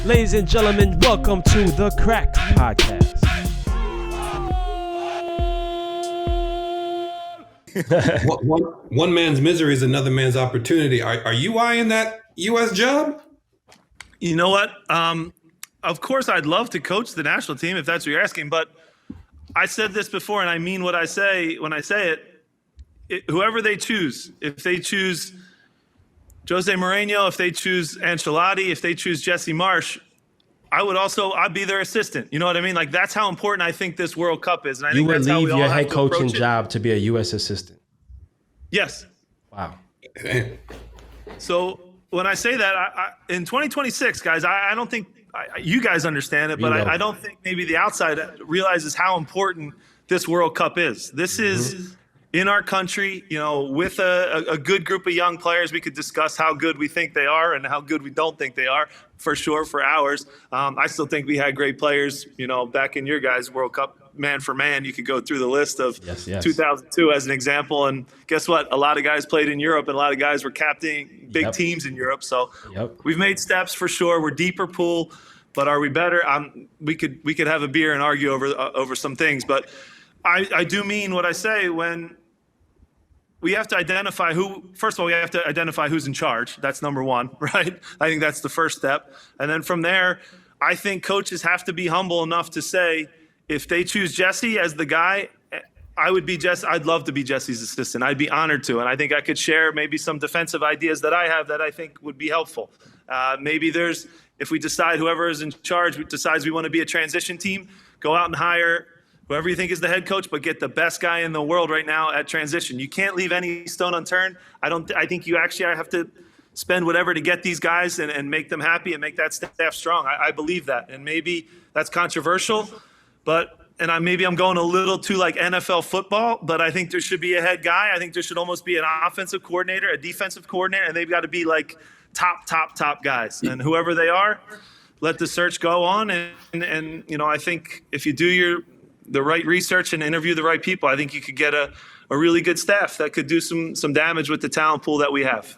Ladies and gentlemen, welcome to the Crack Podcast. One man's misery is another man's opportunity. Are you eyeing that U.S. job? You know what? Of course, I'd love to coach the national team if that's what you're asking. But I said this before, and I mean what I say when I say it. Whoever they choose, if they choose Jose Mourinho, if they choose Ancelotti, if they choose Jesse Marsch, I'd be their assistant. You know what I mean? Like, that's how important I think this World Cup is. And I think would that's how leave we all your have head to coaching approach it. job to be a U.S. assistant. Yes. Wow. So when I say that, in 2026, guys, I don't think you guys understand it, but I don't think maybe the outside realizes how important this World Cup is. This is in our country, you know, with a good group of young players. We could discuss how good we think they are and how good we don't think they are, for sure, for hours. I still think we had great players, you know, back in your guys' World Cup, man for man. You could go through the list of 2002 as an example. And guess what? A lot of guys played in Europe, and a lot of guys were captaining big teams in Europe. So we've made steps for sure. We're deeper pool, but are we better? We could have a beer and argue over some things, but I do mean what I say when we have to identify first of all, we have to identify who's in charge. That's number one, right? I think that's the first step. And then from there, I think coaches have to be humble enough to say, if they choose Jesse as the guy, I'd love to be Jesse's assistant. I'd be honored to. And I think I could share maybe some defensive ideas that I have that I think would be helpful. Maybe if we decide whoever is in charge decides we want to be a transition team, go out and hire whoever you think is the head coach, but get the best guy in the world right now at transition. You can't leave any stone unturned. I think you actually have to spend whatever to get these guys and make them happy and make that staff strong. I believe that. And maybe that's controversial, maybe I'm going a little too like NFL football, but I think there should be a head guy. I think there should almost be an offensive coordinator, a defensive coordinator, and they've got to be like top guys. And whoever they are, let the search go on. And you know, I think if you do the right research and interview the right people, I think you could get a really good staff that could do some damage with the talent pool that we have.